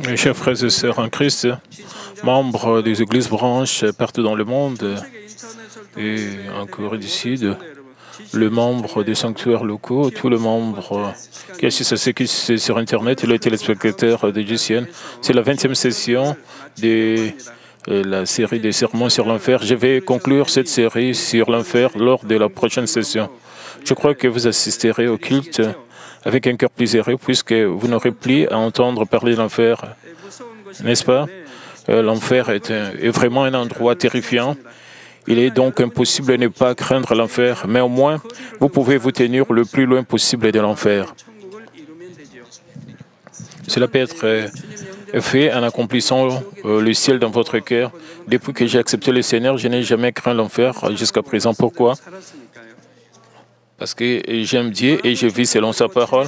Mes chers frères et sœurs en Christ, membres des églises branches partout dans le monde et en Corée du Sud, le membre des sanctuaires locaux, tous les membres qui assistent à ce qui est sur Internet et les téléspectateurs de GCN. C'est la 20e session de la série des sermons sur l'enfer. Je vais conclure cette série sur l'enfer lors de la prochaine session. Je crois que vous assisterez au culte avec un cœur plus heureux, puisque vous n'aurez plus à entendre parler de l'enfer. N'est-ce pas? L'enfer est vraiment un endroit terrifiant. Il est donc impossible de ne pas craindre l'enfer, mais au moins, vous pouvez vous tenir le plus loin possible de l'enfer. Cela peut être fait en accomplissant le ciel dans votre cœur. Depuis que j'ai accepté le Seigneur, je n'ai jamais craint l'enfer jusqu'à présent. Pourquoi? Parce que j'aime Dieu et je vis selon sa parole.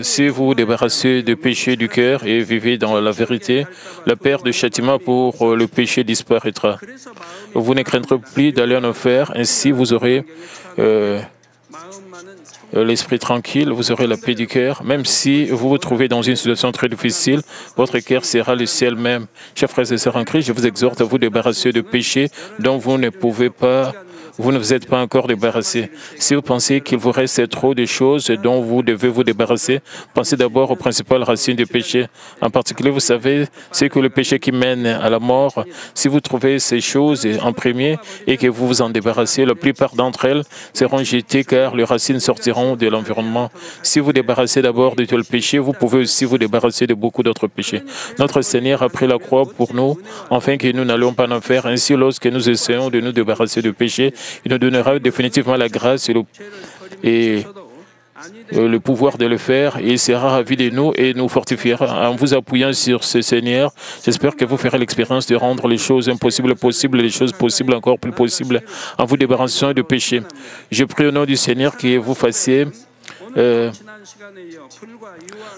Si vous vous débarrassez du péché du cœur et vivez dans la vérité, la perte de châtiment pour le péché disparaîtra. Vous ne craindrez plus d'aller en enfer, ainsi vous aurez l'esprit tranquille, vous aurez la paix du cœur. Même si vous vous trouvez dans une situation très difficile, votre cœur sera le ciel même. Chers frères et sœurs en Christ, je vous exhorte à vous débarrasser de péché dont vous ne vous êtes pas encore débarrassé. Si vous pensez qu'il vous reste trop de choses dont vous devez vous débarrasser, pensez d'abord aux principales racines du péché. En particulier, vous savez, c'est que le péché qui mène à la mort, si vous trouvez ces choses en premier et que vous vous en débarrassez, la plupart d'entre elles seront jetées car les racines sortiront de l'environnement. Si vous débarrassez d'abord de tout le péché, vous pouvez aussi vous débarrasser de beaucoup d'autres péchés. Notre Seigneur a pris la croix pour nous, afin que nous n'allions pas en enfer. Ainsi, lorsque nous essayons de nous débarrasser du péché, il nous donnera définitivement la grâce et le pouvoir de le faire. Et il sera ravi de nous et nous fortifiera en vous appuyant sur ce Seigneur. J'espère que vous ferez l'expérience de rendre les choses impossibles possibles, les choses possibles encore plus possibles, en vous débarrassant du péché. Je prie au nom du Seigneur que vous fassiez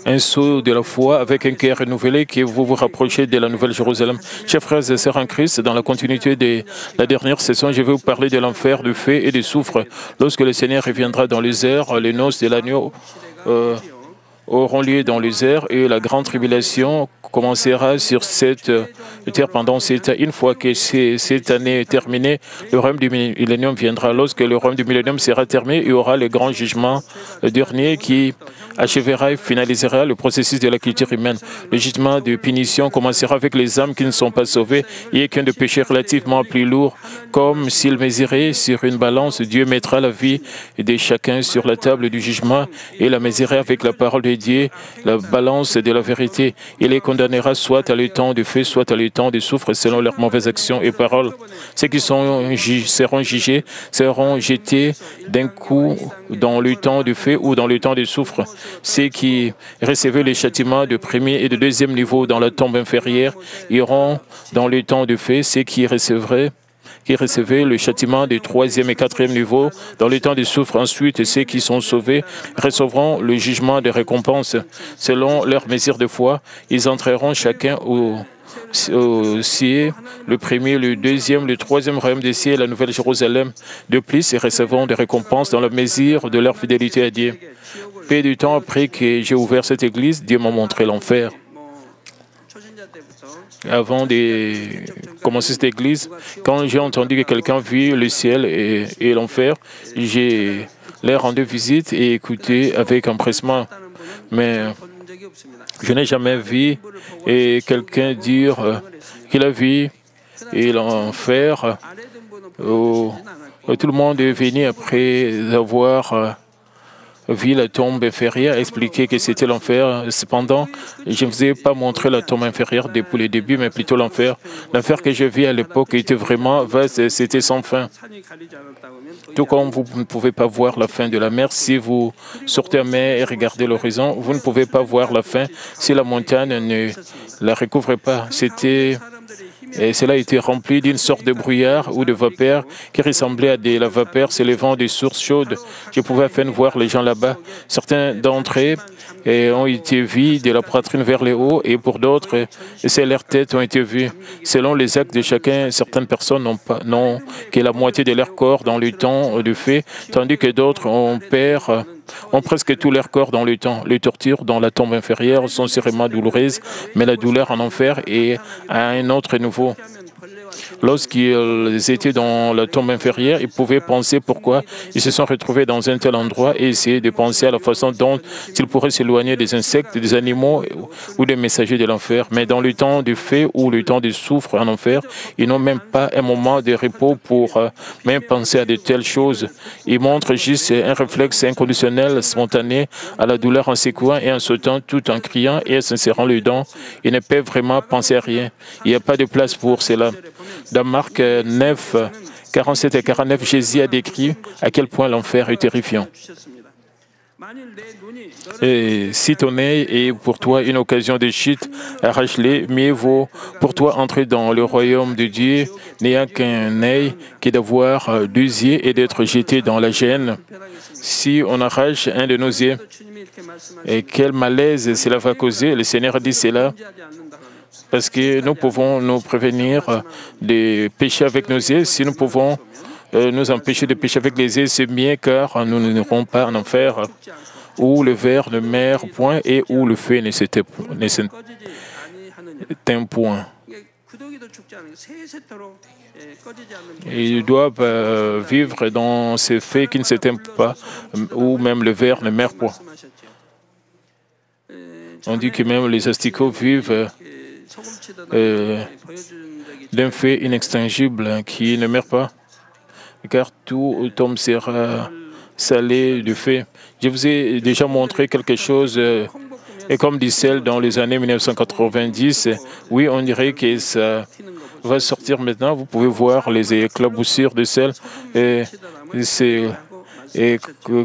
un saut de la foi avec un cœur renouvelé, que vous vous rapprochez de la Nouvelle Jérusalem. Chers frères et sœurs en Christ, dans la continuité de la dernière session, je vais vous parler de l'enfer, du feu et du soufre. Lorsque le Seigneur reviendra dans les airs, les noces de l'agneau auront lieu dans les airs et la grande tribulation commencera sur cette terre pendant 7 ans. Une fois que cette année est terminée, le royaume du millénium viendra. Lorsque le royaume du millénium sera terminé, il y aura le grand jugement dernier qui achèvera et finalisera le processus de la culture humaine. Le jugement de punition commencera avec les âmes qui ne sont pas sauvées et qui ont des péchés relativement plus lourds. Comme s'il mesurait sur une balance, Dieu mettra la vie de chacun sur la table du jugement et la mesurerait avec la parole de Dieu, la balance de la vérité. Il les condamnera soit à l'étang du feu, soit à l'étang du soufre selon leurs mauvaises actions et paroles. Ceux qui seront jugés seront jetés d'un coup dans le temps du feu ou dans le temps du soufre. Ceux qui recevaient les châtiments de premier et de deuxième niveau dans la tombe inférieure iront dans le temps du feu. Ceux qui recevaient le châtiment du troisième et quatrième niveau dans le temps du soufre. Ensuite, ceux qui sont sauvés recevront le jugement de récompense. Selon leur mesure de foi, ils entreront chacun au ciel, le premier, le deuxième, le troisième royaume des cieux et la Nouvelle Jérusalem. De plus, ils recevront des récompenses dans la mesure de leur fidélité à Dieu. Peu de temps après que j'ai ouvert cette église, Dieu m'a montré l'enfer. Avant de commencer cette église, quand j'ai entendu que quelqu'un vit le ciel et l'enfer, j'ai leur rendu visite et écouté avec empressement. Mais je n'ai jamais vu quelqu'un dire qu'il a vu l'enfer. Tout le monde est venu après avoir vu la tombe inférieure, expliquer que c'était l'enfer. Cependant, je ne vous ai pas montré la tombe inférieure depuis le début, mais plutôt l'enfer. L'enfer que je vis à l'époque était vraiment vaste, c'était sans fin. Tout comme vous ne pouvez pas voir la fin de la mer, si vous sortez à mer et regardez l'horizon, vous ne pouvez pas voir la fin si la montagne ne la recouvre pas. Et cela a été rempli d'une sorte de brouillard ou de vapeur qui ressemblait à de la vapeur s'élevant des sources chaudes. Je pouvais à peine voir les gens là-bas. Certains d'entre eux ont été vus de la poitrine vers le haut et pour d'autres, seules leurs têtes ont été vues. Selon les actes de chacun, certaines personnes n'ont que la moitié de leur corps dans le temps du feu, tandis que d'autres ont peur ont presque tous leurs corps dans le temps. Les tortures dans la tombe inférieure sont sûrement douloureuses, mais la douleur en enfer est à un autre niveau. Lorsqu'ils étaient dans la tombe inférieure, ils pouvaient penser pourquoi ils se sont retrouvés dans un tel endroit et essayer de penser à la façon dont ils pourraient s'éloigner des insectes, des animaux ou des messagers de l'enfer. Mais dans le temps du fait ou le temps du souffre en enfer, ils n'ont même pas un moment de repos pour même penser à de telles choses. Ils montrent juste un réflexe inconditionnel, spontané à la douleur en secouant et en sautant tout en criant et en se serrant les dents. Ils ne peuvent vraiment penser à rien. Il n'y a pas de place pour cela. Dans Marc 9, 47 et 49, Jésus a décrit à quel point l'enfer est terrifiant. Et si ton œil est pour toi une occasion de chute, arrache-le, mieux vaut pour toi entrer dans le royaume de Dieu, n'ayant qu'un œil que d'avoir deux yeux et d'être jeté dans la gêne. Si on arrache un de nos yeux, et quel malaise cela va causer, le Seigneur dit cela. Parce que nous pouvons nous prévenir de pécher avec nos yeux. Si nous pouvons nous empêcher de pécher avec les yeux, c'est bien car nous n'irons pas en enfer où le ver ne meurt point et où le feu ne s'éteint point. Ils doivent vivre dans ces faits qui ne s'éteignent pas, où même le ver ne meurt point. On dit que même les asticots vivent d'un fait inextinguible qui ne meurt pas, car tout homme sera salé du fait. Je vous ai déjà montré quelque chose, et comme dit celle dans les années 1990, oui, on dirait que ça va sortir maintenant. Vous pouvez voir les éclaboussures de sel, et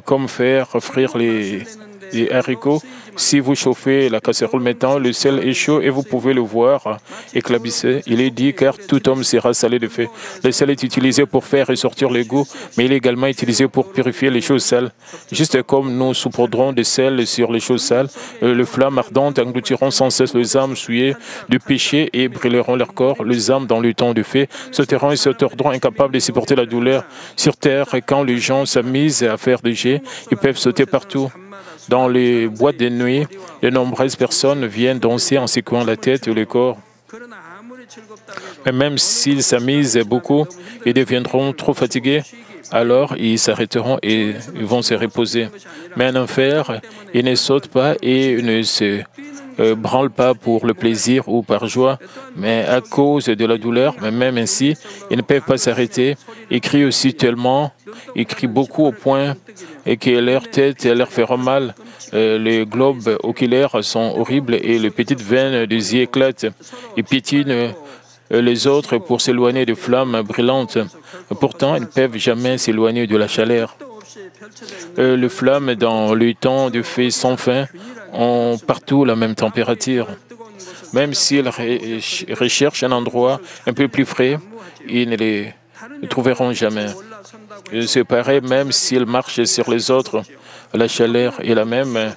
comme faire frire les haricots. Si vous chauffez la casserole maintenant, le sel est chaud et vous pouvez le voir éclabisser. Il est dit car tout homme sera salé de feu. Le sel est utilisé pour faire ressortir le goût, mais il est également utilisé pour purifier les choses sales. Juste comme nous saupoudrons de sel sur les choses sales, les flammes ardentes engloutiront sans cesse les âmes souillées du péché et brûleront leur corps. Les âmes dans le temps du feu sauteront et se tordront incapables de supporter la douleur. Sur terre, quand les gens s'amusent à faire des jets, ils peuvent sauter partout. Dans les boîtes de nuit, de nombreuses personnes viennent danser en secouant la tête ou le corps. Mais même s'ils s'amusent beaucoup, ils deviendront trop fatigués. Alors ils s'arrêteront et ils vont se reposer. Mais en enfer, ils ne sautent pas et ne se branlent pas pour le plaisir ou par joie, mais à cause de la douleur. Mais même ainsi, ils ne peuvent pas s'arrêter. Ils crient aussi tellement, ils crient beaucoup au point et que leur tête leur fera mal. Les globes oculaires sont horribles et les petites veines des yeux éclatent. Ils piétinent les autres pour s'éloigner des flammes brûlantes. Pourtant, ils ne peuvent jamais s'éloigner de la chaleur. Les flammes dans le temps de feu sans fin ont partout la même température. Même s'ils recherchent un endroit un peu plus frais, ils ne les trouveront jamais. C'est pareil, même s'ils marchent sur les autres, la chaleur est la même,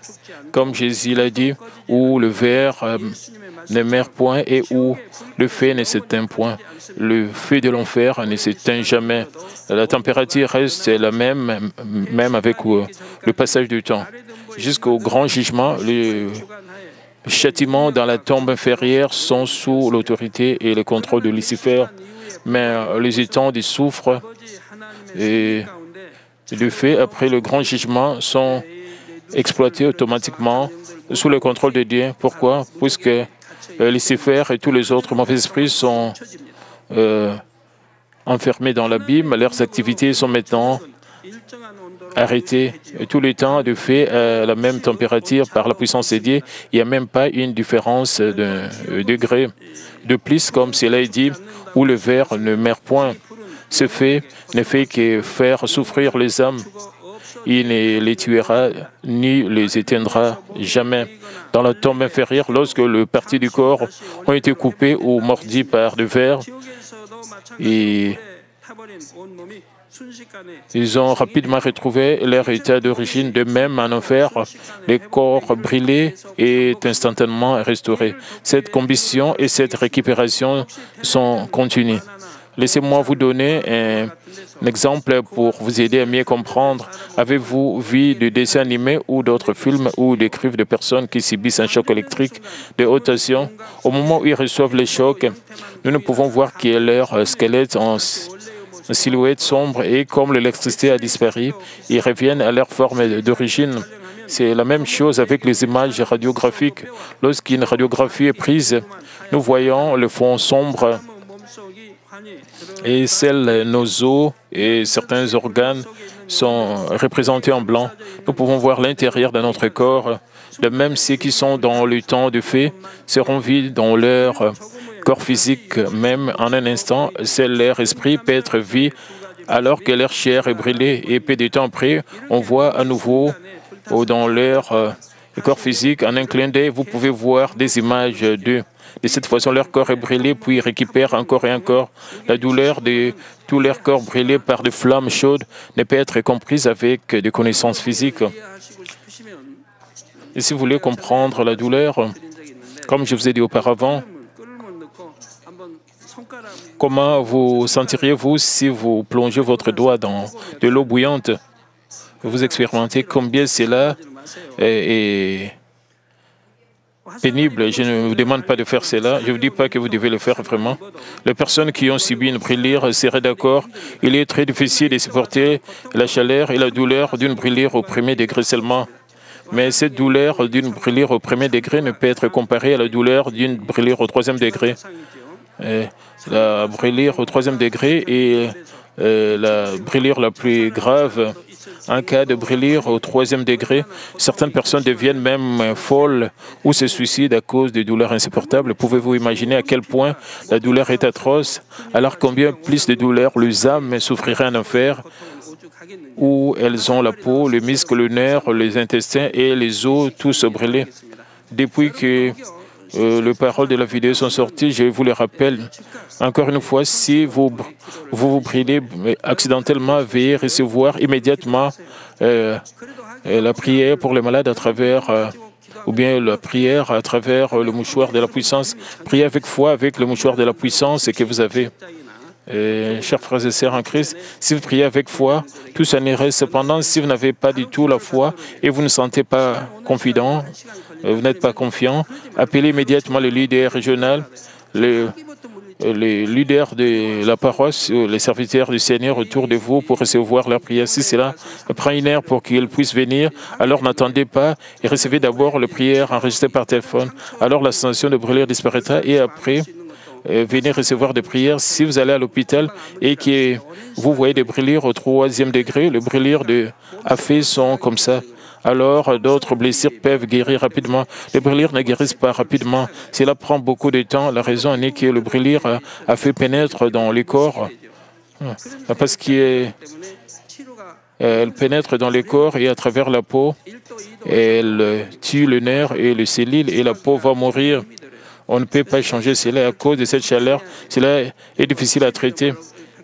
comme Jésus l'a dit, où le ver ne meurt point et où le feu ne s'éteint point. Le feu de l'enfer ne s'éteint jamais. La température reste la même, même avec le passage du temps. Jusqu'au grand jugement, les châtiments dans la tombe inférieure sont sous l'autorité et le contrôle de Lucifer, mais les étangs du soufre et le fait après le grand jugement sont exploités automatiquement sous le contrôle de Dieu. Pourquoi? Puisque Lucifer et tous les autres mauvais esprits sont enfermés dans l'abîme, leurs activités sont maintenant arrêtées. Et tout le temps de fait à la même température par la puissance de Dieu. Il n'y a même pas une différence de degré. De plus, comme cela est dit, où le ver ne meurt point. Ce fait ne fait que faire souffrir les âmes. Il ne les tuera ni les éteindra jamais. Dans la tombe inférieure, lorsque les parties du corps ont été coupées ou mordies par le ver, et ils ont rapidement retrouvé leur état d'origine. De même, en enfer, le corps brûlé est instantanément restauré. Cette combustion et cette récupération sont continues. Laissez-moi vous donner un exemple pour vous aider à mieux comprendre. Avez-vous vu des dessins animés ou d'autres films où décrivent des personnes qui subissent un choc électrique de haute tension? Au moment où ils reçoivent les chocs, nous ne pouvons voir que leur squelette en silhouette sombre et comme l'électricité a disparu, ils reviennent à leur forme d'origine. C'est la même chose avec les images radiographiques. Lorsqu'une radiographie est prise, nous voyons le fond sombre et nos os et certains organes sont représentés en blanc. Nous pouvons voir l'intérieur de notre corps. De même, ceux qui sont dans le temps de fait seront vus dans leur corps physique, même en un instant. Leur esprit peut être vu alors que leur chair est brûlée. Et peu de temps après, on voit à nouveau dans leur corps physique, en un clin d'œil, vous pouvez voir des images d'eux. De cette façon, leur corps est brûlé, puis ils récupèrent encore et encore. La douleur de tout leur corps brûlé par des flammes chaudes ne peut être comprise avec des connaissances physiques. Et si vous voulez comprendre la douleur, comme je vous ai dit auparavant, comment vous sentiriez-vous si vous plongez votre doigt dans de l'eau bouillante? Vous expérimentez combien cela est pénible. Je ne vous demande pas de faire cela. Je ne vous dis pas que vous devez le faire vraiment. Les personnes qui ont subi une brûlure seraient d'accord. Il est très difficile de supporter la chaleur et la douleur d'une brûlure au premier degré seulement. Mais cette douleur d'une brûlure au premier degré ne peut être comparée à la douleur d'une brûlure au troisième degré. La brûlure au troisième degré est la brûlure la plus grave. En cas de brûlure au troisième degré, certaines personnes deviennent même folles ou se suicident à cause de douleurs insupportables. Pouvez-vous imaginer à quel point la douleur est atroce, alors combien plus de douleur les âmes souffriraient en enfer, où elles ont la peau, les muscles, le nerf, les intestins et les os tous brûlés. Depuis que les paroles de la vidéo sont sorties, je vous les rappelle. Encore une fois, si vous brûlez accidentellement, veuillez recevoir immédiatement la prière pour les malades à travers, ou bien la prière à travers le mouchoir de la puissance. Priez avec foi avec le mouchoir de la puissance que vous avez. Chers frères et sœurs en Christ, si vous priez avec foi, tout s'anirait. Cependant, si vous n'avez pas du tout la foi et vous ne sentez pas confident, vous n'êtes pas confiant, appelez immédiatement le leader régional, les leaders de la paroisse, les serviteurs du Seigneur autour de vous pour recevoir leur prière. Si cela prend une heure pour qu'ils puissent venir, alors n'attendez pas et recevez d'abord la prière enregistrée par téléphone. Alors la sensation de brûlure disparaîtra et après, venez recevoir des prières. Si vous allez à l'hôpital et que vous voyez des brûlures au troisième degré, les brûlures de AFE sont comme ça. Alors, d'autres blessures peuvent guérir rapidement. Les brûlures ne guérissent pas rapidement. Cela prend beaucoup de temps. La raison est que le brûlure a fait pénètre dans le corps. Parce qu'elle pénètre dans le corps et à travers la peau, elle tue le nerf et le cellules et la peau va mourir. On ne peut pas changer cela à cause de cette chaleur. Cela est difficile à traiter.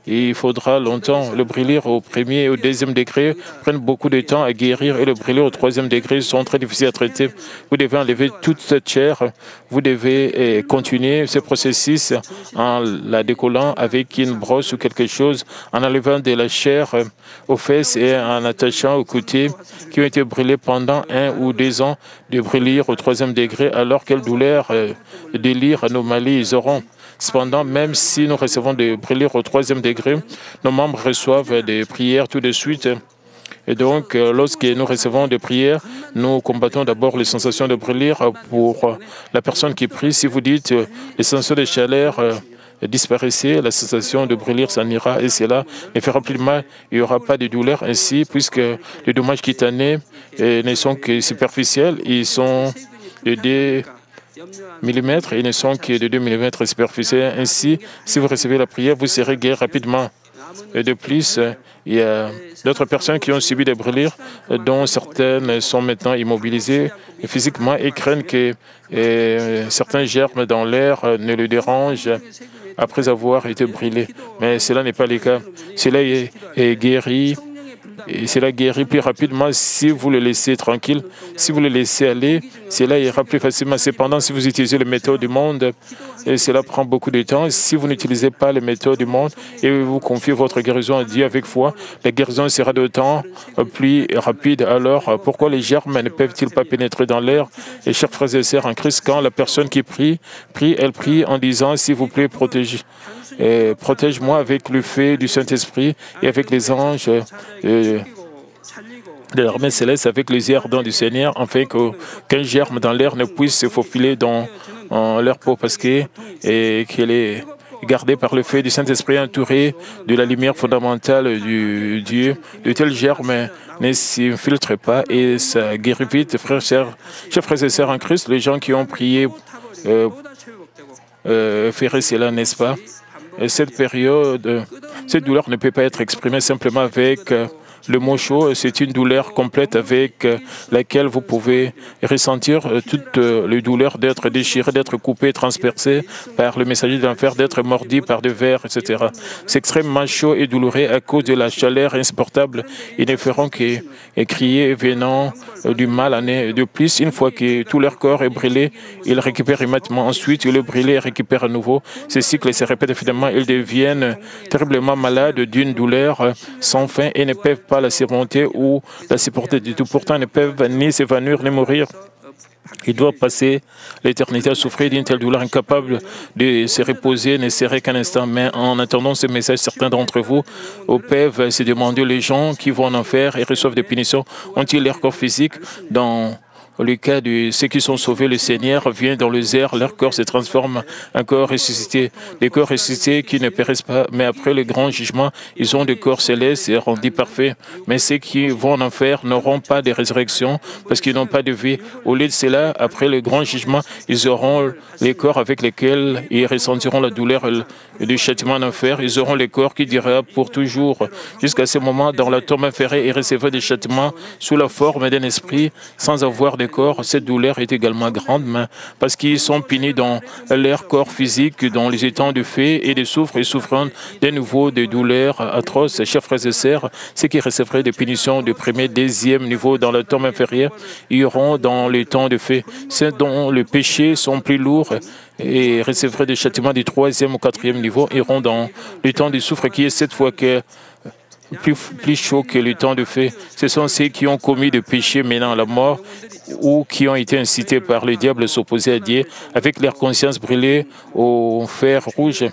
Il faudra longtemps. Le brûlure au premier et au deuxième degré prennent beaucoup de temps à guérir et le brûlure au troisième degré sont très difficiles à traiter. Vous devez enlever toute cette chair. Vous devez continuer ce processus en la décollant avec une brosse ou quelque chose, en enlevant de la chair aux fesses et en attachant aux côtés qui ont été brûlés pendant 1 ou 2 ans de brûlure au troisième degré, alors quelle douleur, délire, anomalie ils auront. Cependant, même si nous recevons des brûlures au troisième degré, nos membres reçoivent des prières tout de suite. Et donc, lorsque nous recevons des prières, nous combattons d'abord les sensations de brûlure pour la personne qui prie. Si vous dites les sensations de chaleur disparaissent, la sensation de brûlure s'en ira et cela ne fera plus de mal. Il n'y aura pas de douleur ainsi, puisque les dommages cutanés ne sont que superficiels. Ils sont de 2 mm et ne sont que de 2 mm superficiels. Ainsi, si vous recevez la prière, vous serez guéri rapidement. Et de plus, il y a d'autres personnes qui ont subi des brûlures, dont certaines sont maintenant immobilisées physiquement et craignent que certains germes dans l'air ne le dérangent après avoir été brûlés. Mais cela n'est pas le cas. Cela est guéri Et cela guérit plus rapidement si vous le laissez tranquille, si vous le laissez aller, cela ira plus facilement. Cependant, si vous utilisez les méthodes du monde, et cela prend beaucoup de temps. Si vous n'utilisez pas les méthodes du monde et vous confiez votre guérison à Dieu avec foi, la guérison sera d'autant plus rapide. Alors, pourquoi les germes ne peuvent-ils pas pénétrer dans l'air? Et chers frères et sœurs en Christ, quand la personne qui prie, elle prie en disant, s'il vous plaît, protège-moi avec le feu du Saint-Esprit et avec les anges de l'armée céleste, avec les ardents du Seigneur, afin qu'un germe dans l'air ne puisse se faufiler dans leur peau, parce qu'elle est gardée par le feu du Saint-Esprit, entourée de la lumière fondamentale du Dieu. De tels germes ne s'infiltrent pas et ça guérit vite. Chers frères et sœurs en Christ, les gens qui ont prié feraient cela, n'est-ce pas? Et cette période, cette douleur ne peut pas être exprimée simplement avec le mot chaud. C'est une douleur complète avec laquelle vous pouvez ressentir toutes les douleurs d'être déchiré, d'être coupé, transpercé par le messager de l'enfer, d'être mordu par des vers, etc. C'est extrêmement chaud et douloureux à cause de la chaleur insupportable. Ils ne feront que crier venant du mal année de plus. Une fois que tout leur corps est brûlé, ils récupèrent immédiatement. Ensuite, ils le brûlent et récupèrent à nouveau. Ce cycle se répète finalement. Ils deviennent terriblement malades d'une douleur sans fin et ne peuvent pas la surmonter ou la supporter du tout. Pourtant, ils ne peuvent ni s'évanouir ni mourir. Ils doivent passer l'éternité à souffrir d'une telle douleur, incapable de se reposer, ne serait qu'un instant. Mais en attendant ce message, certains d'entre vous peuvent se demander, les gens qui vont en enfer et reçoivent des punitions, ont-ils leur corps physique? Dans le cas de ceux qui sont sauvés, le Seigneur vient dans les airs, leur corps se transforme en corps ressuscité. Des corps ressuscités qui ne périssent pas, mais après le grand jugement, ils ont des corps célestes et rendus parfaits. Mais ceux qui vont en enfer n'auront pas de résurrection parce qu'ils n'ont pas de vie. Au lieu de cela, après le grand jugement, ils auront les corps avec lesquels ils ressentiront la douleur du châtiment en enfer. Ils auront les corps qui durera pour toujours. Jusqu'à ce moment, dans la tombe inférieure, ils recevront des châtiments sous la forme d'un esprit sans avoir de corps. Cette douleur est également grande, mais parce qu'ils sont punis dans leur corps physique, dans les étangs de feu et de soufre, et souffrant de nouveau de douleurs atroces. Chers frères et sœurs, ceux qui recevraient des punitions de premier, deuxième niveau dans la tombe inférieure iront dans les temps de feu. Ceux dont les péchés sont plus lourds et recevraient des châtiments du troisième ou quatrième niveau iront dans le temps du soufre, qui est cette fois que plus chaud que le temps de feu. Ce sont ceux qui ont commis des péchés menant à la mort ou qui ont été incités par le diable à s'opposer à Dieu avec leur conscience brûlée au fer rouge.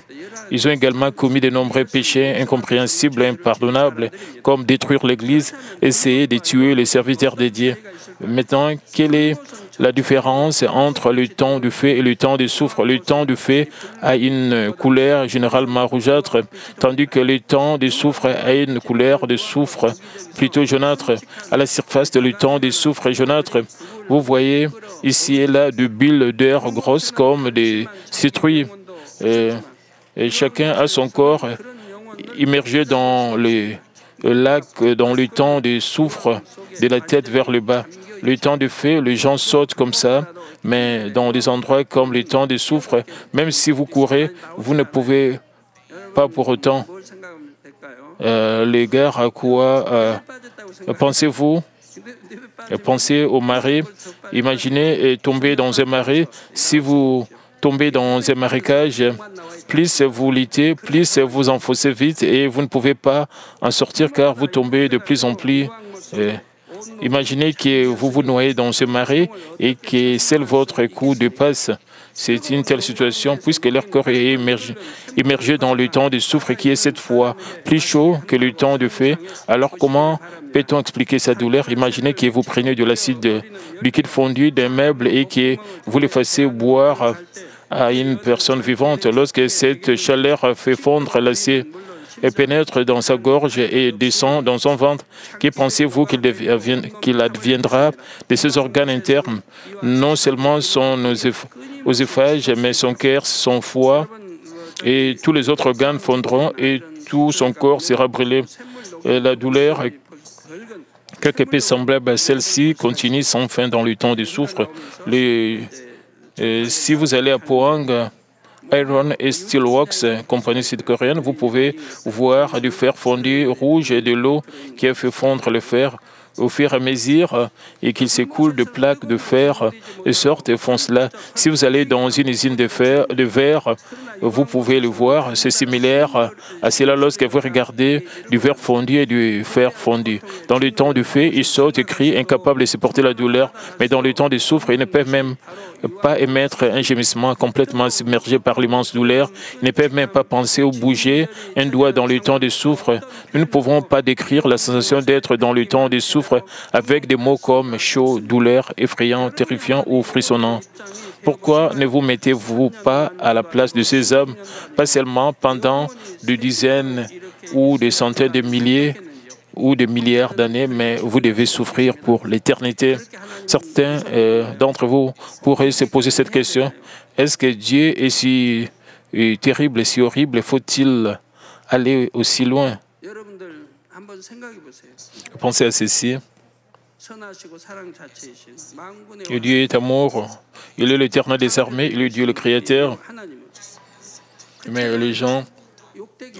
Ils ont également commis de nombreux péchés incompréhensibles et impardonnables, comme détruire l'Église, essayer de tuer les serviteurs de Dieu. Maintenant, quelle est la différence entre le temps du feu et le temps du soufre? Le temps du feu a une couleur généralement rougeâtre, tandis que le temps du soufre a une couleur de soufre plutôt jaunâtre. À la surface de le temps du soufre jaunâtre, vous voyez ici et là de bulles d'air grosses comme des citrouilles. Et chacun a son corps immergé dans le lac, dans le temps du soufre, de la tête vers le bas. Le temps du feu, les gens sautent comme ça, mais dans des endroits comme le temps du soufre, même si vous courez, vous ne pouvez pas pour autant. Les gars, à quoi pensez-vous? Pensez au marais. Imaginez tomber dans un marais. Si vous tombez dans un marécage, plus vous luttez, plus vous enfoncez vite et vous ne pouvez pas en sortir car vous tombez de plus en plus. Imaginez que vous vous noyez dans ce marais et que seul votre coup de passe. C'est une telle situation puisque leur corps est immergé dans le temps du soufre qui est cette fois plus chaud que le temps du feu. Alors comment peut-on expliquer sa douleur? Imaginez que vous prenez de l'acide liquide fondu d'un meuble et que vous le fassiez boire à une personne vivante. Lorsque cette chaleur fait fondre l'acier et pénètre dans sa gorge et descend dans son ventre, que pensez-vous qu'il adviendra de ses organes internes? Non seulement son oesophage, mais son cœur, son foie et tous les autres organes fondront et tout son corps sera brûlé. Et la douleur, quelque peu semblable à celle-ci, continue sans fin dans le temps du soufre. Si vous allez à Pohang, Iron et Steelworks, compagnie sud-coréenne, vous pouvez voir du fer fondu rouge et de l'eau qui a fait fondre le fer au fur et à mesure et qu'il s'écoule de plaques de fer et sortent et font cela. Si vous allez dans une usine de verre, vous pouvez le voir. C'est similaire à cela lorsque vous regardez du verre fondu et du fer fondu. Dans le temps du feu, ils sautent et crient, incapables de supporter la douleur, mais dans le temps du soufre, ils ne peuvent même pas émettre un gémissement, complètement submergé par l'immense douleur. Ils ne peuvent même pas penser ou bouger un doigt dans le temps du soufre. Nous ne pouvons pas décrire la sensation d'être dans le temps du soufre avec des mots comme chaud, douleur, effrayant, terrifiant ou frissonnant. Pourquoi ne vous mettez-vous pas à la place de ces hommes, pas seulement pendant des dizaines ou des centaines de milliers ou des milliards d'années, mais vous devez souffrir pour l'éternité. Certains d'entre vous pourraient se poser cette question. Est-ce que Dieu est si terrible et si horrible? Faut-il aller aussi loin? Pensez à ceci. Et Dieu est amour. Il est l'Éternel des armées. Il est Dieu le Créateur. Mais les gens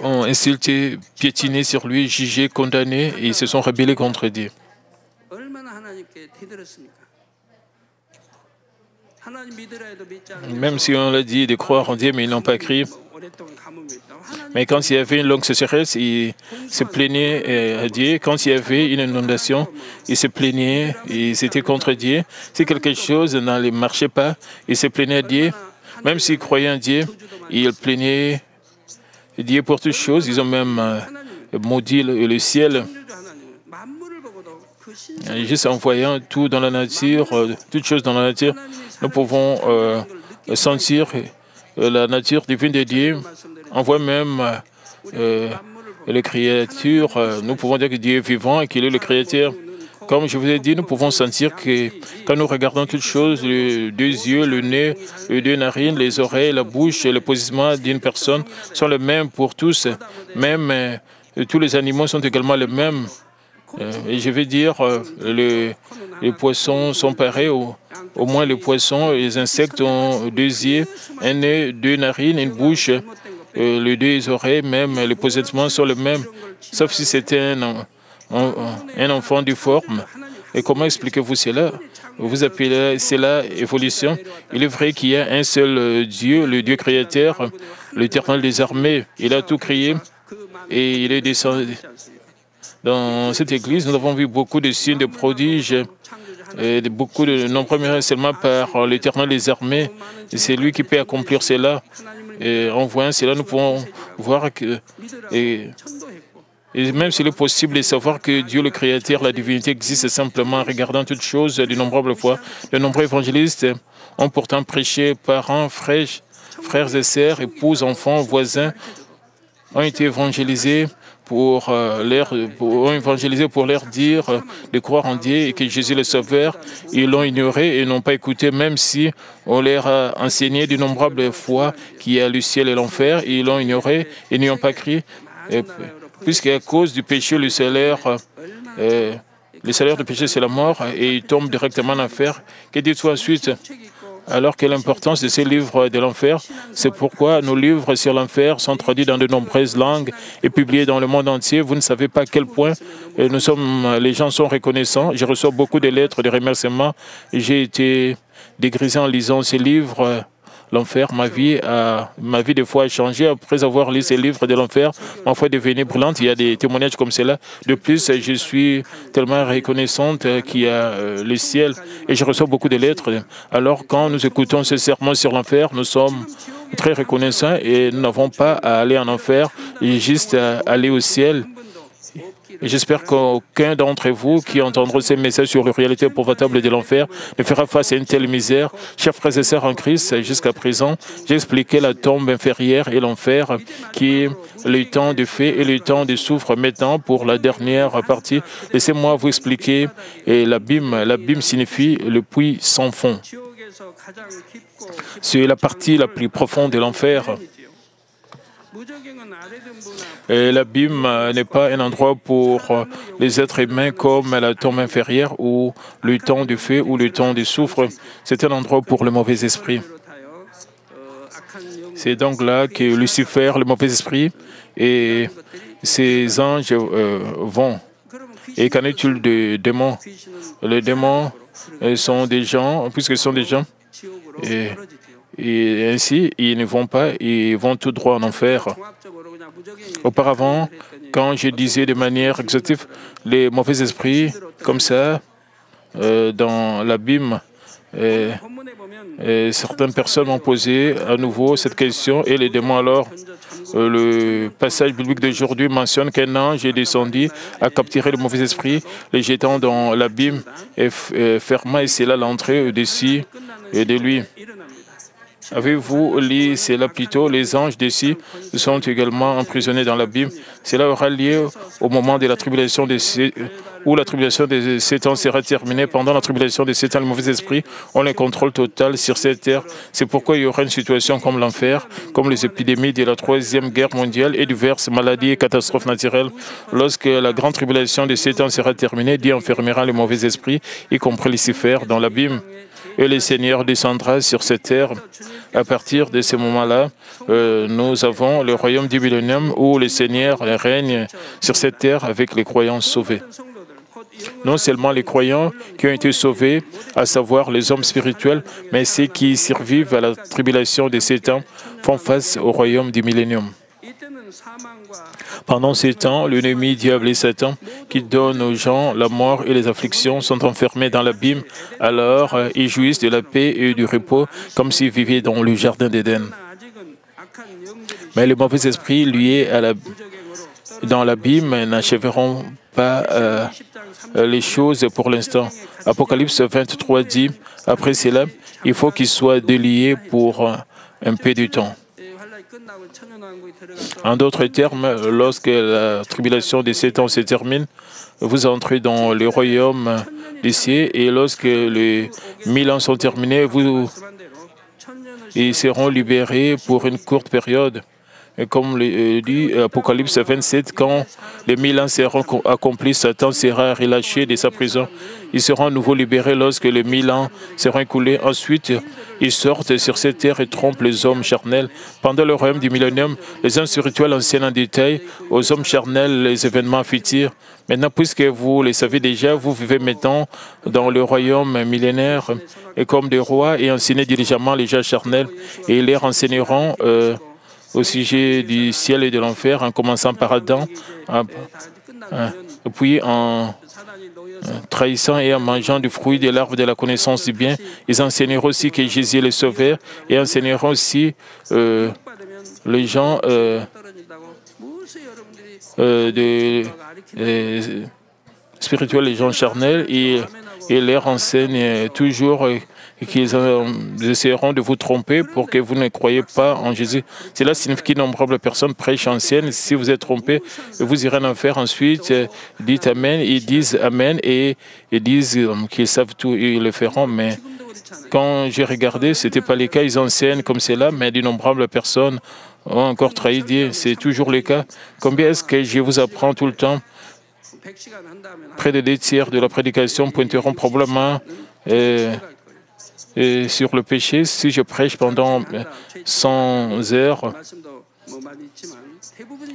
ont insulté, piétiné sur lui, jugé, condamné, et ils se sont rebellés contre Dieu. Même si on l'a dit de croire en Dieu, mais ils n'ont pas cru. Mais quand il y avait une longue sécheresse, ils se plaignaient à Dieu. Quand il y avait une inondation, ils se plaignaient, ils étaient contre Dieu. Si quelque chose ne marchait pas, ils se plaignaient à Dieu. Même s'ils croyaient en Dieu, ils plaignaient Dieu pour toutes choses. Ils ont même maudit le ciel. Juste en voyant tout dans la nature, toutes choses dans la nature, nous pouvons sentir la nature divine de Dieu. On voit même les créatures. Nous pouvons dire que Dieu est vivant et qu'il est le Créateur. Comme je vous ai dit, nous pouvons sentir que quand nous regardons toutes choses, les deux yeux, le nez, les deux narines, les oreilles, la bouche et le positionnement d'une personne sont les mêmes pour tous. Même tous les animaux sont également les mêmes. Et je vais dire, les poissons sont pareils. Au moins les poissons, les insectes ont deux yeux, un nez, deux narines, une bouche, les deux oreilles, même les positionnements sont les mêmes. Sauf si c'était un enfant difforme. Et comment expliquez-vous cela? Vous appelez cela évolution. Il est vrai qu'il y a un seul Dieu, le Dieu créateur, l'Éternel des armées. Il a tout créé et il est descendu. Dans cette église, nous avons vu beaucoup de signes, de prodiges, et beaucoup de nombreux miracles seulement par l'Éternel des armées. C'est lui qui peut accomplir cela. Et en voyant cela, nous pouvons voir que, et même s'il est possible de savoir que Dieu le Créateur, la divinité existe simplement en regardant toutes choses de nombreuses fois. De nombreux évangélistes ont pourtant prêché, parents, frères et sœurs, épouses, enfants, voisins, ont été évangélisés pour leur dire de croire en Dieu et que Jésus est le Sauveur. Ils l'ont ignoré et n'ont pas écouté, même si on leur a enseigné d'innombrables fois qu'il y a le ciel et l'enfer. Ils l'ont ignoré et n'y ont pas cru. Puisqu'à cause du péché, le salaire du péché, c'est la mort, et ils tombent directement en enfer. Que dites-vous ensuite? Alors que l'importance de ces livres de l'enfer, c'est pourquoi nos livres sur l'enfer sont traduits dans de nombreuses langues et publiés dans le monde entier. Vous ne savez pas à quel point les gens sont reconnaissants. Je reçois beaucoup de lettres de remerciements. J'ai été dégrisé en lisant ces livres. L'enfer, ma vie de foi a changé après avoir lu ces livres de l'enfer. Ma foi est devenue brûlante. Il y a des témoignages comme cela. De plus, je suis tellement reconnaissante qu'il y a le ciel et je reçois beaucoup de lettres. Alors, quand nous écoutons ce sermon sur l'enfer, nous sommes très reconnaissants et nous n'avons pas à aller en enfer, juste à aller au ciel. Et j'espère qu'aucun d'entre vous qui entendront ces messages sur la réalité épouvantable de l'enfer ne fera face à une telle misère. Chers frères et sœurs en Christ, jusqu'à présent, j'ai expliqué la tombe inférieure et l'enfer, qui est le temps de feu et le temps de soufre. Maintenant, pour la dernière partie, laissez-moi vous expliquer. Et l'abîme signifie le puits sans fond. C'est la partie la plus profonde de l'enfer. L'abîme n'est pas un endroit pour les êtres humains comme la tombe inférieure ou le temps du feu ou le temps du soufre. C'est un endroit pour le mauvais esprit. C'est donc là que Lucifer, le mauvais esprit, et ses anges vont. Et qu'en est-il des démons? Les démons sont des gens, puisque ce sont des gens, et ainsi, ils ne vont pas, ils vont tout droit en enfer. Auparavant, quand je disais de manière exhaustive, les mauvais esprits, comme ça, dans l'abîme, certaines personnes m'ont posé à nouveau cette question, et les démons alors, le passage biblique d'aujourd'hui mentionne qu'un ange est descendu à capturer le mauvais esprit, les jetant dans l'abîme et fermant et c'est là l'entrée au-dessus de lui. Avez-vous lu cela plutôt? Les anges d'ici sont également emprisonnés dans l'abîme. Cela aura lieu au moment de la tribulation où la tribulation des 7 ans sera terminée. Pendant la tribulation des 7 ans, le mauvais esprit ont le contrôle total sur cette terre. C'est pourquoi il y aura une situation comme l'enfer, comme les épidémies de la Troisième Guerre mondiale et diverses maladies et catastrophes naturelles. Lorsque la grande tribulation des 7 ans sera terminée, Dieu enfermera les mauvais esprits, y compris Lucifer, dans l'abîme. Et le Seigneur descendra sur cette terre. À partir de ce moment-là, nous avons le royaume du millénium où le Seigneur règne sur cette terre avec les croyants sauvés. Non seulement les croyants qui ont été sauvés, à savoir les hommes spirituels, mais ceux qui survivent à la tribulation des 7 ans font face au royaume du millénium. Pendant ces temps, l'ennemi diable et Satan, qui donne aux gens la mort et les afflictions, sont enfermés dans l'abîme. Alors, ils jouissent de la paix et du repos, comme s'ils vivaient dans le jardin d'Éden. Mais les mauvais esprits liés dans l'abîme n'achèveront pas les choses pour l'instant. Apocalypse 23 dit, après cela, il faut qu'ils soient déliés pour un peu de temps. En d'autres termes, lorsque la tribulation des 7 ans se termine, vous entrez dans le royaume des cieux et lorsque les 1000 ans sont terminés, ils seront libérés pour une courte période. Et comme le dit Apocalypse 27, quand les 1000 ans seront accomplis, Satan sera relâché de sa prison. Ils seront à nouveau libérés lorsque les 1000 ans seront écoulés. Ensuite, ils sortent sur cette terre et trompent les hommes charnels. Pendant le royaume du millénium, les hommes spirituels enseignent en détail aux hommes charnels les événements futurs. Maintenant, puisque vous le savez déjà, vous vivez maintenant dans le royaume millénaire et comme des rois et enseignez diligemment les gens charnels et ils leur enseigneront au sujet du ciel et de l'enfer, en commençant par Adam, puis en trahissant et en mangeant du fruit de l'arbre de la connaissance du bien. Ils enseigneront aussi que Jésus est le Sauveur et enseigneront aussi les gens spirituels, les gens charnels, et leur enseignent toujours qu'ils essaieront de vous tromper pour que vous ne croyez pas en Jésus. Cela signifie qu'innombrables personnes prêchent anciennes. Si vous êtes trompé, vous irez en enfer. Ensuite, dites Amen. Ils disent Amen et ils disent qu'ils savent tout et ils le feront. Mais quand j'ai regardé, ce n'était pas le cas. Ils enseignent comme cela, mais d'innombrables personnes ont encore trahi Dieu. C'est toujours le cas. Combien est-ce que je vous apprends tout le temps? Près de 2 tiers de la prédication pointeront probablement sur le péché. Si je prêche pendant 100 heures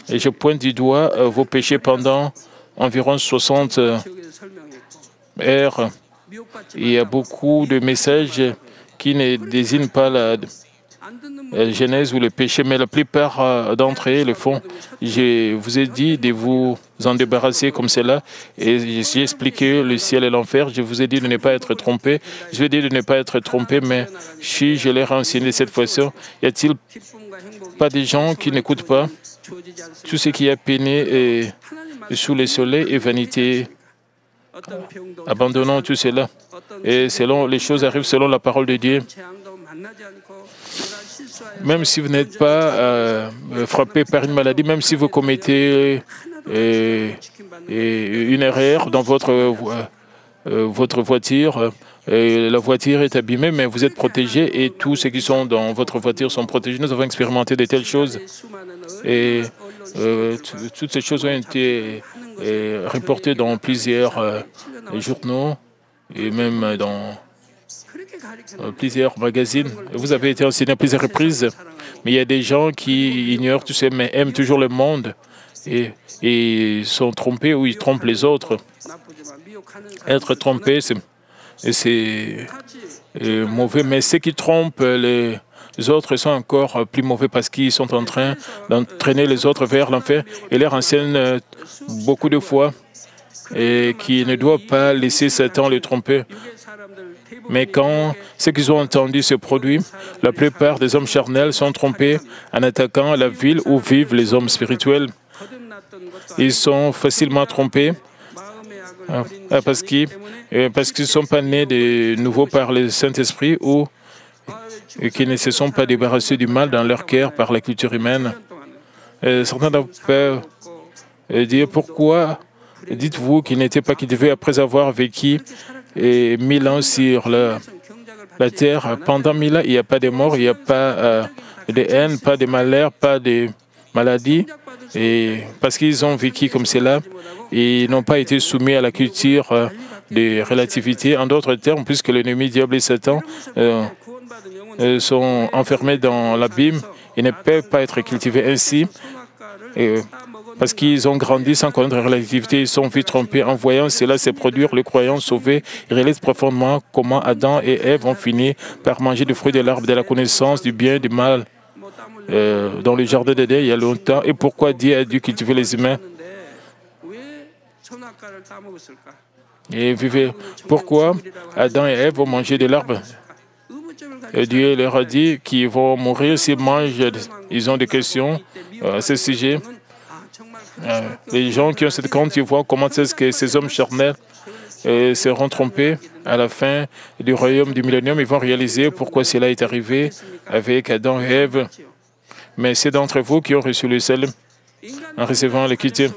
et je pointe du doigt vos péchés pendant environ 60 heures, il y a beaucoup de messages qui ne désignent pas la Genèse ou le péché, mais la plupart d'entre eux le font. Je vous ai dit de vous en débarrasser comme cela, et j'ai expliqué le ciel et l'enfer. Je vous ai dit de ne pas être trompé. Je vous ai dit de ne pas être trompé, mais si je l'ai renseigné cette façon, y a-t-il pas des gens qui n'écoutent pas? Tout ce qui est peiné et sous le soleil est vanité. Abandonnons tout cela. Et selon les choses arrivent selon la parole de Dieu. Même si vous n'êtes pas frappé par une maladie, même si vous commettez une erreur dans votre voiture, et la voiture est abîmée, mais vous êtes protégé et tous ceux qui sont dans votre voiture sont protégés. Nous avons expérimenté de telles choses et toutes ces choses ont été reportées dans plusieurs journaux et même dans plusieurs magazines. Vous avez été enseigné à plusieurs reprises, mais il y a des gens qui ignorent tout ça, mais aiment toujours le monde et sont trompés ou ils trompent les autres. Être trompé, c'est mauvais, mais ceux qui trompent les autres sont encore plus mauvais parce qu'ils sont en train d'entraîner les autres vers l'enfer et leur enseignent beaucoup de fois et qui ne doivent pas laisser Satan les tromper. Mais quand ce qu'ils ont entendu se produit, la plupart des hommes charnels sont trompés en attaquant la ville où vivent les hommes spirituels. Ils sont facilement trompés parce qu'ils ne sont pas nés de nouveau par le Saint-Esprit ou qu'ils ne se sont pas débarrassés du mal dans leur cœur par la culture humaine. Certains peuvent dire pourquoi dites-vous qu'ils n'étaient pas cultivés après avoir vécu 1000 ans sur la terre. Pendant 1000 ans, il n'y a pas de mort, il n'y a pas de haine, pas de malheur, pas de maladie. Et parce qu'ils ont vécu comme cela, ils n'ont pas été soumis à la culture de relativité. En d'autres termes, puisque l'ennemi diable et Satan sont enfermés dans l'abîme, ils ne peuvent pas être cultivés ainsi. Parce qu'ils ont grandi sans connaître la relativité, ils sont vite trompés. En voyant cela se produire, les croyants sauvés réalisent profondément comment Adam et Ève ont fini par manger du fruit de l'arbre de la connaissance du bien et du mal dans le jardin d'Éden il y a longtemps. Et pourquoi Dieu a dû cultiver les humains et vivre? Pourquoi Adam et Ève ont mangé de l'arbre? Dieu leur a dit qu'ils vont mourir s'ils mangent. Ils ont des questions à ce sujet. Les gens qui ont cette compte, ils voient comment est-ce que ces hommes charnels seront trompés à la fin du royaume du millénium. Ils vont réaliser pourquoi cela est arrivé avec Adam et Ève. Mais c'est d'entre vous qui ont reçu le sel en recevant l'équité.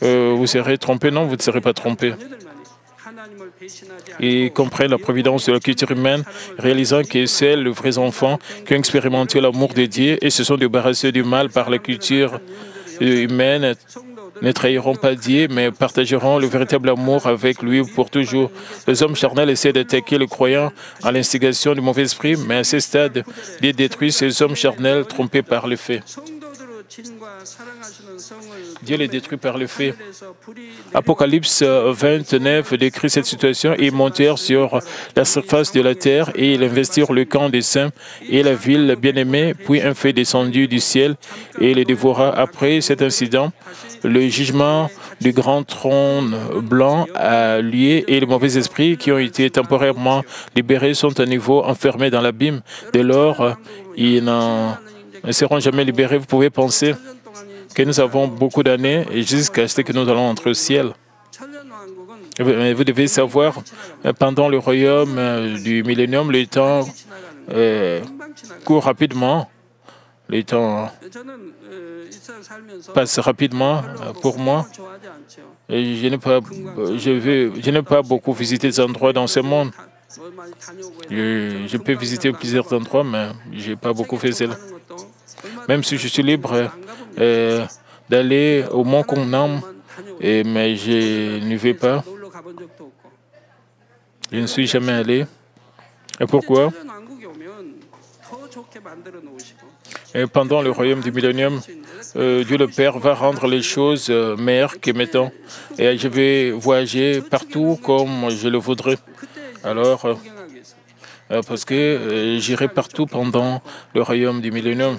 Vous serez trompés? Non, vous ne serez pas trompés. Ils comprennent la providence de la culture humaine, réalisant que c'est les vrais enfants qui ont expérimenté l'amour de Dieu et se sont débarrassés du mal par la culture humaines ne trahiront pas Dieu, mais partageront le véritable amour avec lui pour toujours. Les hommes charnels essaient d'attaquer les croyants à l'instigation du mauvais esprit, mais à ce stade, Dieu détruit ces hommes charnels trompés par le fait. Dieu les détruit par le fait. Apocalypse 29 décrit cette situation. Ils montèrent sur la surface de la terre et ils investirent le camp des saints et la ville bien-aimée, puis un feu descendu du ciel et les dévora. Après cet incident, le jugement du grand trône blanc a lieu et les mauvais esprits qui ont été temporairement libérés sont à nouveau enfermés dans l'abîme. Dès lors, ils ne seront jamais libérés. Vous pouvez penser que nous avons beaucoup d'années jusqu'à ce que nous allons entrer au ciel. Vous devez savoir, pendant le royaume du millénium, le temps court rapidement. Le temps passe rapidement pour moi. Je n'ai pas beaucoup visité des endroits dans ce monde. Je peux visiter plusieurs endroits, mais je n'ai pas beaucoup fait cela. Même si je suis libre d'aller au Mont Kongnam, mais je n'y vais pas. Je ne suis jamais allé. Et pourquoi? Et pendant le royaume du millénium, Dieu le Père va rendre les choses meilleures que maintenant. Et je vais voyager partout comme je le voudrais. Alors, parce que j'irai partout pendant le royaume du millénium.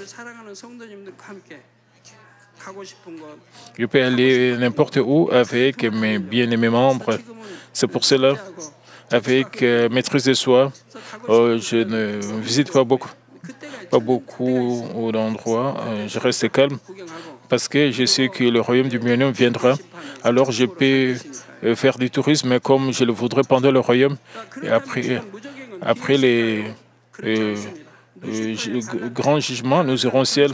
Je peux aller n'importe où avec mes bien-aimés membres. C'est pour cela, avec maîtrise de soi, je ne visite pas beaucoup d'endroits. Je reste calme parce que je sais que le royaume du millénium viendra. Alors je peux faire du tourisme comme je le voudrais pendant le royaume. Et après les grands jugements, nous irons au ciel.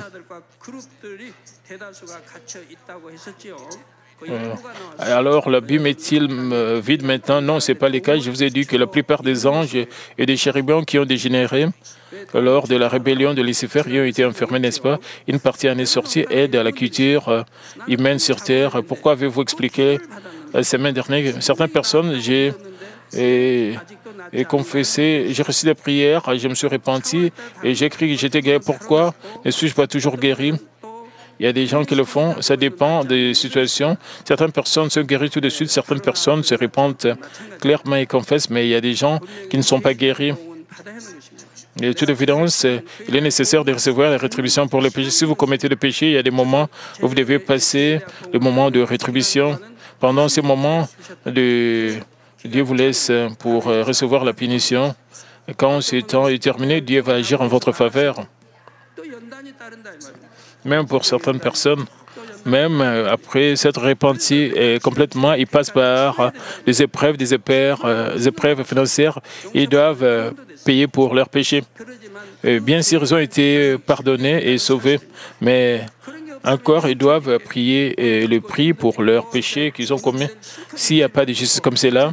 Alors, l'abîme est-il vide maintenant? Non, ce n'est pas le cas. Je vous ai dit que la plupart des anges et des chérubins qui ont dégénéré lors de la rébellion de Lucifer y ont été enfermés, n'est-ce pas? Une partie en est sortie, aide à la culture humaine sur Terre. Pourquoi avez-vous expliqué la semaine dernière? Certaines personnes, j'ai et confessé. J'ai reçu des prières, je me suis repenti et j'ai écrit que j'étais guéri. Pourquoi ne suis-je pas toujours guéri? Il y a des gens qui le font, ça dépend des situations. Certaines personnes se guérissent tout de suite, certaines personnes se répandent clairement et confessent, mais il y a des gens qui ne sont pas guéris. Et de toute évidence, il est nécessaire de recevoir la rétribution pour le péché. Si vous commettez le péché, il y a des moments où vous devez passer le moment de rétribution. Pendant ces moments, Dieu vous laisse pour recevoir la punition. Et quand ce temps est terminé, Dieu va agir en votre faveur. Même pour certaines personnes, même après s'être repentis complètement, ils passent par des épreuves financières. Ils doivent payer pour leurs péchés. Bien sûr, ils ont été pardonnés et sauvés, mais encore, ils doivent payer le prix pour leurs péchés qu'ils ont commis. S'il n'y a pas de justice comme cela,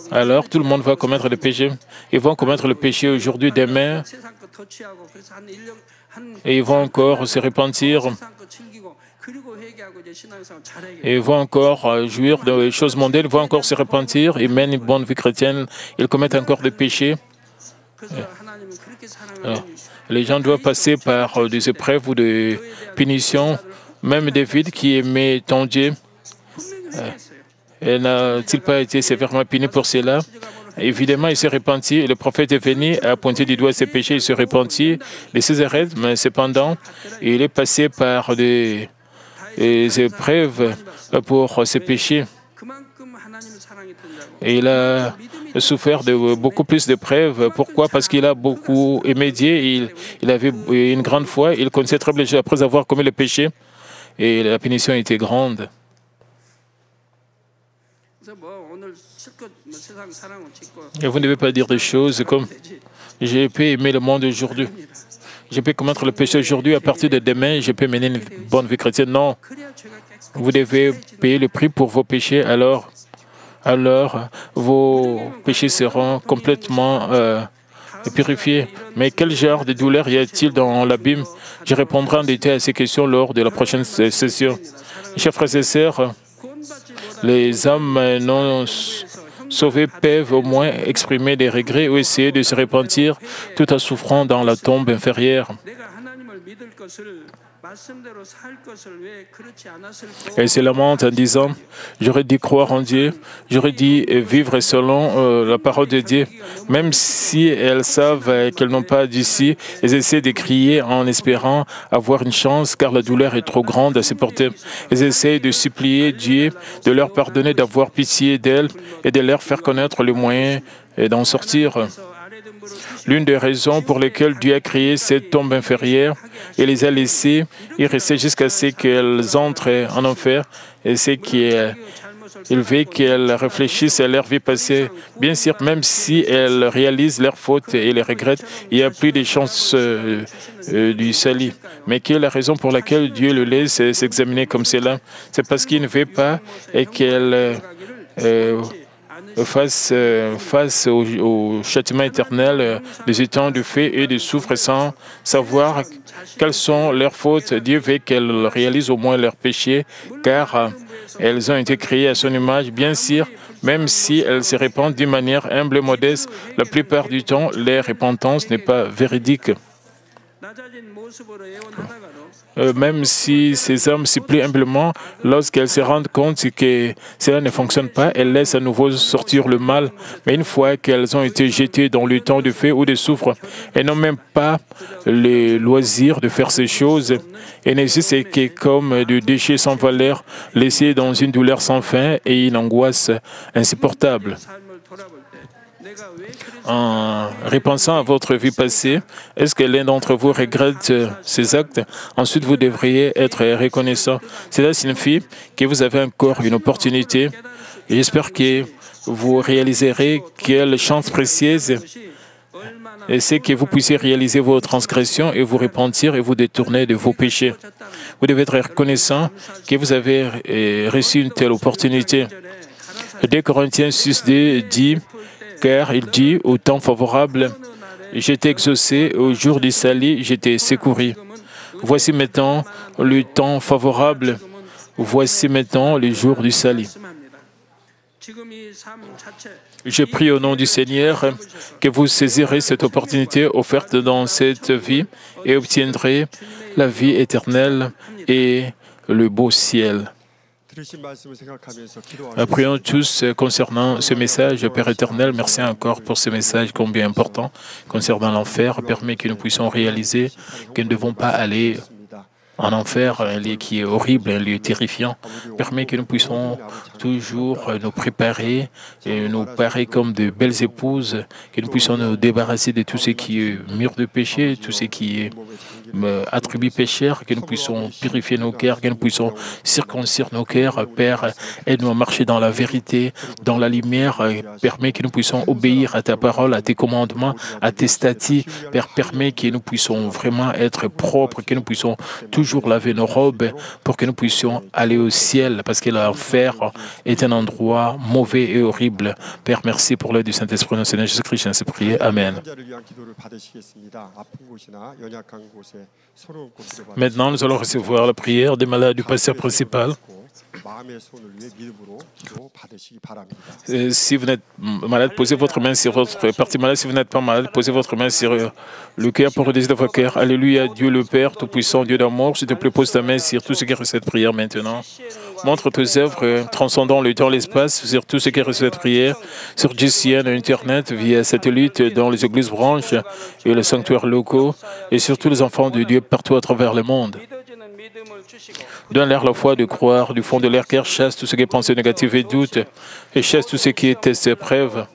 alors tout le monde va commettre le péché. Ils vont commettre le péché aujourd'hui, demain, et ils vont encore se repentir. Et ils vont encore jouir de choses mondaines, ils vont encore se repentir, ils mènent une bonne vie chrétienne, ils commettent encore des péchés. Alors, les gens doivent passer par des épreuves ou des punitions. Même David, qui aimait tant Dieu, n'a-t-il pas été sévèrement puni pour cela? Évidemment, il s'est repenti. Et le prophète est venu à pointer du doigt ses péchés. Il s'est repenti de ses arrêts, mais cependant, il est passé par des épreuves pour ses péchés. Et il a souffert de beaucoup plus d'épreuves. Pourquoi? Parce qu'il a beaucoup aimé Dieu. Il avait une grande foi. Il connaissait très bien après avoir commis le péché. Et la punition était grande. Et vous ne devez pas dire des choses comme « j'ai pu aimer le monde aujourd'hui, j'ai pu commettre le péché aujourd'hui, à partir de demain, je peux mener une bonne vie chrétienne ». Non, vous devez payer le prix pour vos péchés, alors vos péchés seront complètement purifiés. Mais quel genre de douleur y a-t-il dans l'abîme? Je répondrai en détail à ces questions lors de la prochaine session. Chers frères et sœurs, les âmes non sauvés peuvent au moins exprimer des regrets ou essayer de se repentir tout en souffrant dans la tombe inférieure. Elle se lamente en disant « J'aurais dû croire en Dieu, j'aurais dû vivre selon la parole de Dieu. » Même si elles savent qu'elles n'ont pas d'ici, elles essaient de crier en espérant avoir une chance car la douleur est trop grande à supporter. Elles essaient de supplier Dieu de leur pardonner, d'avoir pitié d'elles et de leur faire connaître le moyen d'en sortir. L'une des raisons pour lesquelles Dieu a créé cette tombe inférieure et les a laissées y rester jusqu'à ce qu'elles entrent en enfer, et c'est qu'il veut qu'elles réfléchissent à leur vie passée. Bien sûr, même si elles réalisent leurs fautes et les regrettent, il n'y a plus de chance du salut. Mais quelle est la raison pour laquelle Dieu le laisse s'examiner comme cela? C'est parce qu'il ne veut pas et qu'elles face au châtiment éternel des temps de feu et de souffre sans savoir quelles sont leurs fautes. Dieu veut qu'elles réalisent au moins leurs péchés, car elles ont été créées à son image. Bien sûr, même si elles se répandent d'une manière humble et modeste, la plupart du temps, leur repentance n'est pas véridique. Même si ces hommes s'y plient humblement, lorsqu'elles se rendent compte que cela ne fonctionne pas, elles laissent à nouveau sortir le mal. Mais une fois qu'elles ont été jetées dans le temps de feu ou de souffre, elles n'ont même pas le loisir de faire ces choses. Elles n'existent que comme des déchets sans valeur, laissés dans une douleur sans fin et une angoisse insupportable. En repensant à votre vie passée, est-ce que l'un d'entre vous regrette ces actes? Ensuite, vous devriez être reconnaissant. Cela signifie que vous avez encore une opportunité. J'espère que vous réaliserez quelle chance précieuse c'est que vous puissiez réaliser vos transgressions et vous repentir et vous détourner de vos péchés. Vous devez être reconnaissant que vous avez reçu une telle opportunité. 2 Corinthiens 6:2 dit car il dit, au temps favorable, j'étais exaucé, au jour du salut, j'étais secouru. Voici maintenant le temps favorable, voici maintenant le jour du salut. Je prie au nom du Seigneur que vous saisirez cette opportunité offerte dans cette vie et obtiendrez la vie éternelle et le beau ciel. Prions tous concernant ce message, Père éternel. Merci encore pour ce message combien important concernant l'enfer. Permet que nous puissions réaliser que nous ne devons pas aller en enfer, un lieu qui est horrible, un lieu terrifiant. Permet que nous puissions toujours nous préparer et nous parer comme de belles épouses, que nous puissions nous débarrasser de tout ce qui est mur de péché, tout ce qui est attribut pécheur, que nous puissions purifier nos cœurs, que nous puissions circoncire nos cœurs. Père, aide-nous à marcher dans la vérité, dans la lumière. Permet que nous puissions obéir à ta parole, à tes commandements, à tes statuts. Père, permet que nous puissions vraiment être propres, que nous puissions toujours laver nos robes pour que nous puissions aller au ciel, parce que l'enfer est un endroit mauvais et horrible. Père, merci pour l'aide du Saint-Esprit, notre Seigneur Jésus-Christ, ainsi prié. Amen. Maintenant, nous allons recevoir la prière des malades du pasteur principal. Si vous n'êtes malade, posez votre main sur votre partie malade. Si vous n'êtes pas malade, posez votre main sur le cœur pour le désir de votre cœur. Alléluia, Dieu le Père, Tout-Puissant, Dieu d'amour. S'il te plaît, pose ta main sur tout ce qui reste cette prière maintenant. Montre tes œuvres transcendant le temps et l'espace sur tout ce qui reste cette prière, sur GCN, Internet, via satellite, dans les églises branches et les sanctuaires locaux, et sur tous les enfants de Dieu partout à travers le monde. Donne-leur la foi de croire du fond de leur cœur, chasse tout ce qui est pensée négative et doute, et chasse tout ce qui est test et épreuve.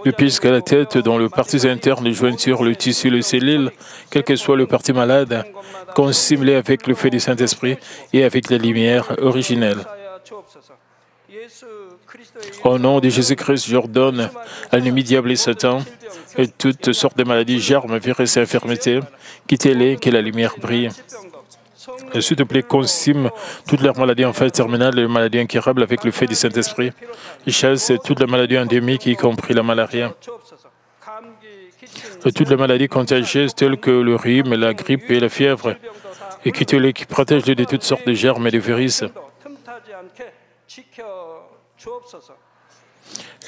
Du pied jusqu'à la tête, dans le partie interne, les jointures, le tissu, le cellule, quel que soit le parti malade, consimulé avec le feu du Saint-Esprit et avec la lumière originelle. Au nom de Jésus-Christ, j'ordonne à l'ennemi diable et Satan et toutes sortes de maladies, germes, virus et infirmités, quittez-les, que la lumière brille. Et s'il te plaît, consume toutes leurs maladies en phase terminale, les maladies incurables avec le feu du Saint-Esprit. Et chasse toutes les maladies endémiques, y compris la malaria. Et toutes les maladies contagieuses telles que le rhume, la grippe et la fièvre. Et quittez-les, qui protègent-les de toutes sortes de germes et de virus.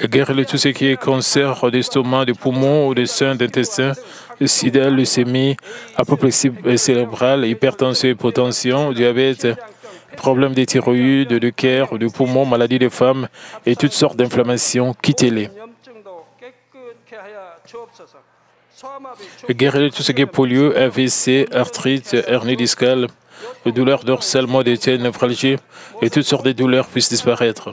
Guéris tout ce qui est cancer d'estomac, de poumons ou de seins, d'intestin, sida, leucémie, apoplexie cérébrale, hypertension, hypotension, diabète, problèmes de thyroïde, de cœur, de poumons, maladies des femmes et toutes sortes d'inflammations. Quittez-les. Guéris tout ce qui est polio, AVC, arthrite, hernie discale, douleurs dorsales, maux de tête, névralgie et toutes sortes de douleurs puissent disparaître.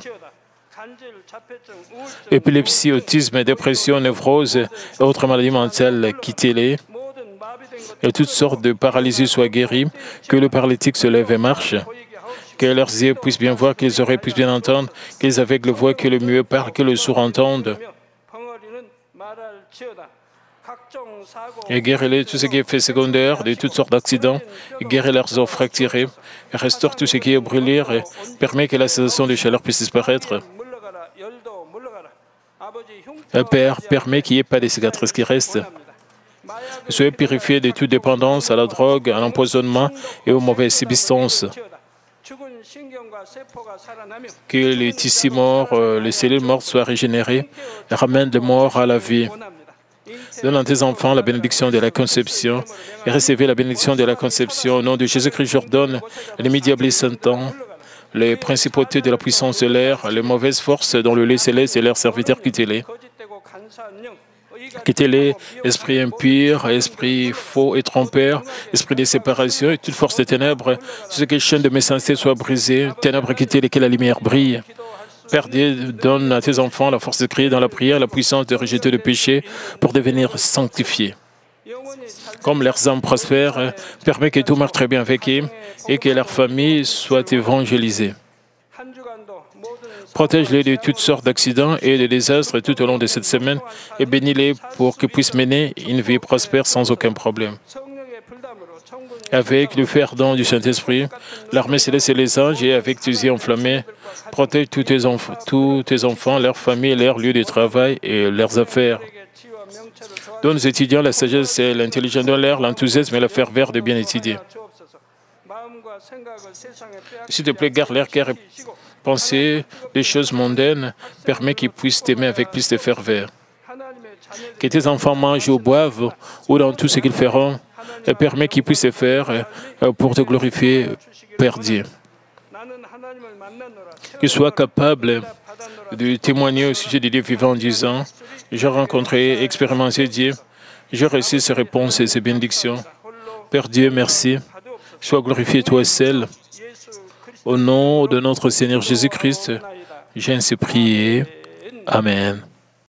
Épilepsie, autisme, dépression, névrose et autres maladies mentales, quittez-les. Et toutes sortes de paralysies soient guéries, que le paralytique se lève et marche, que leurs yeux puissent bien voir, que les oreilles puissent bien entendre, que les aveugles voient, que le muet parle, que le sourd entende. Et guéris-les tout ce qui est fait secondaire, de toutes sortes d'accidents, et guéris leurs os fracturés, et restaure tout ce qui est brûlé, et permet que la sensation de chaleur puisse disparaître. Père, permet qu'il n'y ait pas de cicatrices qui restent. Soyez purifiés de toute dépendance à la drogue, à l'empoisonnement et aux mauvaises substances. Que les tissus morts, les cellules mortes soient régénérées et ramènent les morts à la vie. Donne à tes enfants la bénédiction de la conception et recevez la bénédiction de la conception. Au nom de Jésus-Christ, j'ordonne les diables et Satan, les principautés de la puissance de l'air, les mauvaises forces dans le lait céleste et leurs serviteurs, quittez-les. Quittez-les, esprit impur, esprit faux et trompeur, esprit de séparation et toute force des ténèbres. Ce que chaîne de méchanceté soit brisée, ténèbres, quittez-les, que la lumière brille. Père Dieu, donne à tes enfants la force de crier dans la prière, la puissance de rejeter le péché pour devenir sanctifiés. Comme leurs âmes prospèrent, permet que tout marche très bien avec eux et que leur famille soit évangélisée. Protège-les de toutes sortes d'accidents et de désastres tout au long de cette semaine et bénis-les pour qu'ils puissent mener une vie prospère sans aucun problème. Avec le fer ardent du Saint-Esprit, l'armée céleste et les anges, et avec tes yeux enflammés, protège tous tes enfants, leurs familles, leurs lieux de travail et leurs affaires. Donne aux étudiants la sagesse et l'intelligence, donne-leur l'enthousiasme et la ferveur de bien étudier. S'il te plaît, garde leur cœur et penser des choses mondaines. Permets qu'ils puissent t'aimer avec plus de ferveur. Que tes enfants mangent ou boivent, ou dans tout ce qu'ils feront, et permets qu'ils puissent le faire pour te glorifier, Père Dieu. Qu'ils soient capables de témoigner au sujet des dieux vivants en disant « J'ai rencontré, expérimenté Dieu, j'ai reçu ces réponses et ces bénédictions. Père Dieu, merci. Sois glorifié toi seul. Au nom de notre Seigneur Jésus-Christ, j'ai ainsi prié. Amen.